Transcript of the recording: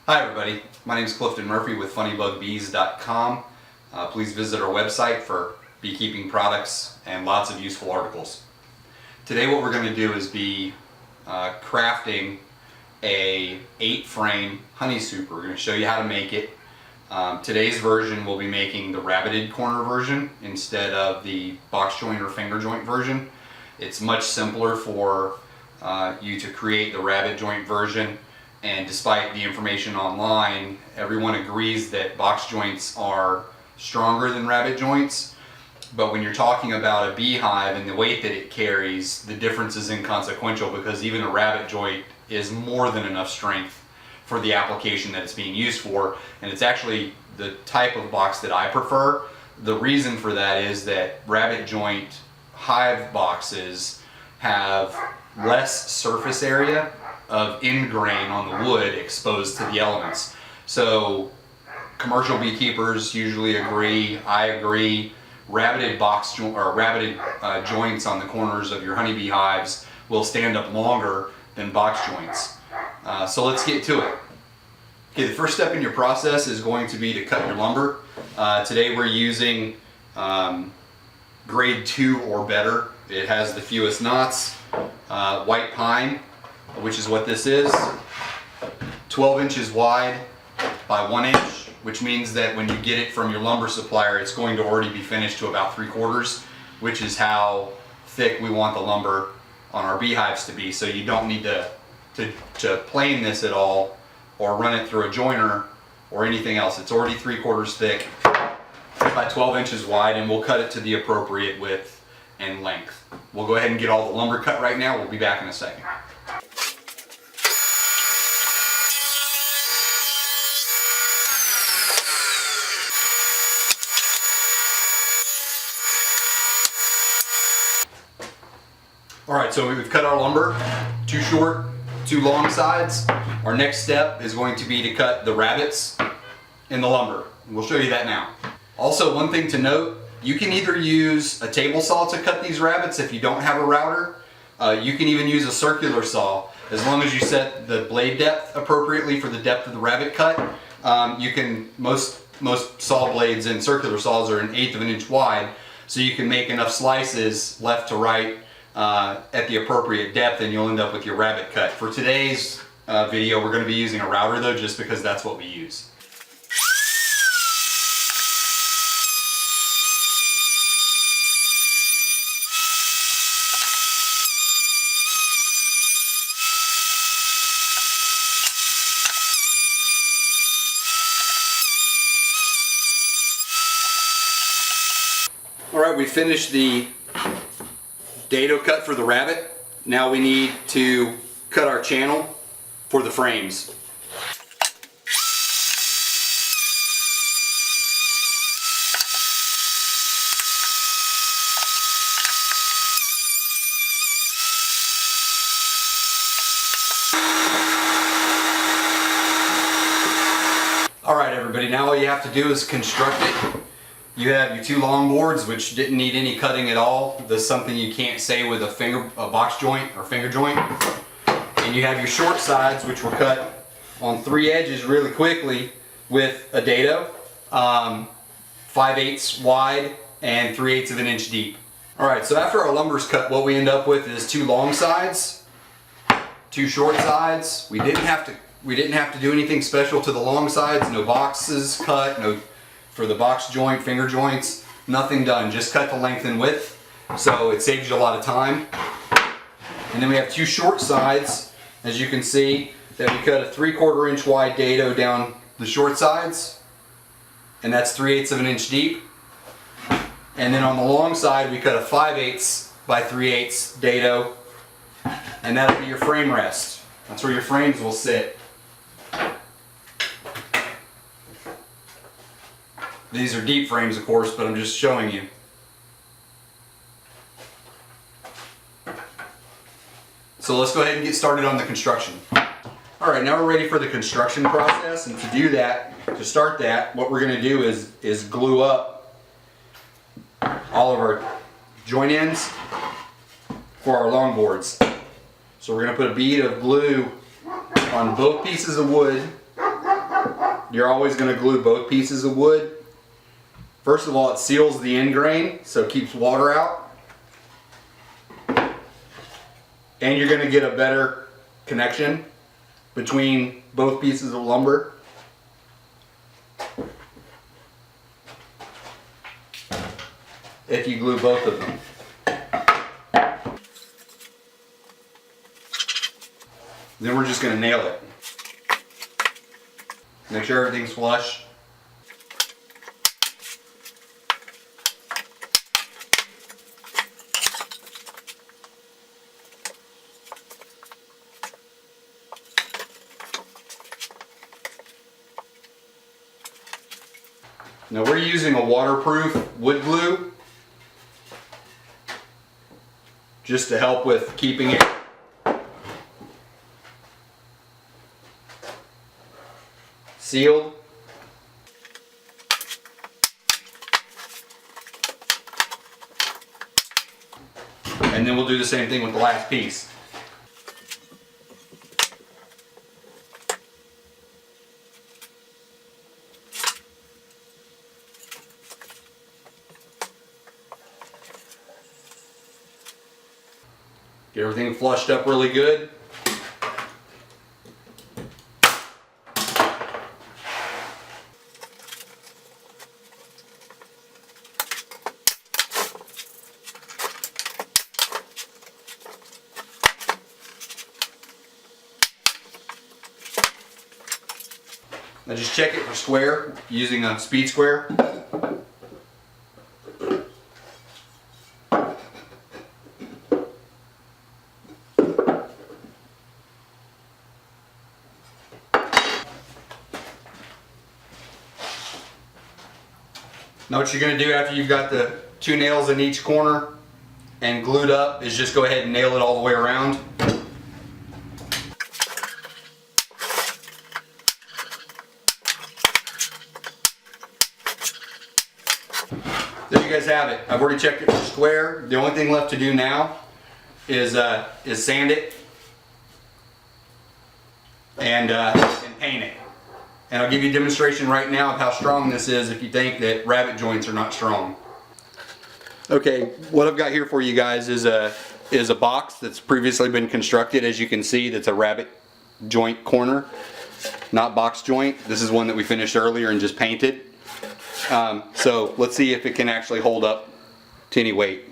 Hi everybody, my name is Clifton Murphy with funnybugbees.com. Please visit our website for beekeeping products and lots of useful articles. Today what we're going to do is be crafting a 8-frame honey soup. We're going to show you how to make it. Today's version we'll be making the rabbeted corner version instead of the box joint or finger joint version. It's much simpler for you to create the rabbet joint version. And despite the information online, everyone agrees that box joints are stronger than rabbet joints. But when you're talking about a beehive and the weight that it carries, the difference is inconsequential because even a rabbet joint is more than enough strength for the application that it's being used for. And it's actually the type of box that I prefer. The reason for that is that rabbet joint hive boxes have less surface area of end grain on the wood exposed to the elements. So commercial beekeepers usually agree, I agree, rabbeted joints on the corners of your honeybee hives will stand up longer than box joints. So let's get to it. Okay, the first step in your process is going to be to cut your lumber. Today we're using grade 2 or better. It has the fewest knots. White pine, which is what this is, 12 inches wide by 1 inch, which means that when you get it from your lumber supplier, it's going to already be finished to about 3/4, which is how thick we want the lumber on our beehives to be. So you don't need to plane this at all or run it through a joiner or anything else. It's already 3/4 thick by 12 inches wide, and we'll cut it to the appropriate width and length. We'll go ahead and get all the lumber cut right now. We'll be back in a second. Alright, so we've cut our lumber, 2 short, 2 long sides. Our next step is going to be to cut the rabbets in the lumber. We'll show you that now. Also, one thing to note, you can either use a table saw to cut these rabbets if you don't have a router. You can even use a circular saw. As long as you set the blade depth appropriately for the depth of the rabbet cut, you can, most saw blades and circular saws are 1/8 of an inch wide, so you can make enough slices left to right at the appropriate depth, and you'll end up with your rabbet cut. For today's video, we're going to be using a router though, just because that's what we use. Alright, we finished the dado cut for the rabbet. Now we need to cut our channel for the frames. Alright everybody, now all you have to do is construct it. You have your 2 long boards, which didn't need any cutting at all. That's something you can't say with a box joint or finger joint. And you have your short sides, which were cut on 3 edges really quickly with a dado, 5/8 wide and 3/8 of an inch deep. All right, so after our lumber's cut, what we end up with is 2 long sides, 2 short sides. We didn't have to do anything special to the long sides. No boxes cut, no. For the box joint, finger joints, nothing done, just cut the length and width, so it saves you a lot of time. And then we have 2 short sides, as you can see, that we cut a 3/4 inch wide dado down the short sides, and that's 3/8 of an inch deep. And then on the long side, we cut a 5/8 by 3/8 dado, and that'll be your frame rest. That's where your frames will sit. These are deep frames, of course, but I'm just showing you. So let's go ahead and get started on the construction. Alright, now we're ready for the construction process, and to do that, to start that, what we're going to do is glue up all of our joint ends for our long boards. So we're going to put a bead of glue on both pieces of wood you're always going to glue both pieces of wood. First of all, it seals the end grain, so it keeps water out. And you're going to get a better connection between both pieces of lumber. If you glue both of them. Then we're just going to nail it. Make sure everything's flush. Now we're using a waterproof wood glue just to help with keeping it sealed. And then we'll do the same thing with the last piece. Get everything flushed up really good. Now just check it for square using a speed square. Now what you're going to do after you've got the 2 nails in each corner and glued up is just go ahead and nail it all the way around. There you guys have it. I've already checked it for square. The only thing left to do now is sand it and paint it. And I'll give you a demonstration right now of how strong this is if you think that rabbet joints are not strong. Okay, what I've got here for you guys is a box that's previously been constructed. As you can see, that's a rabbet joint corner, not box joint. This is one that we finished earlier and just painted. So let's see if it can actually hold up to any weight.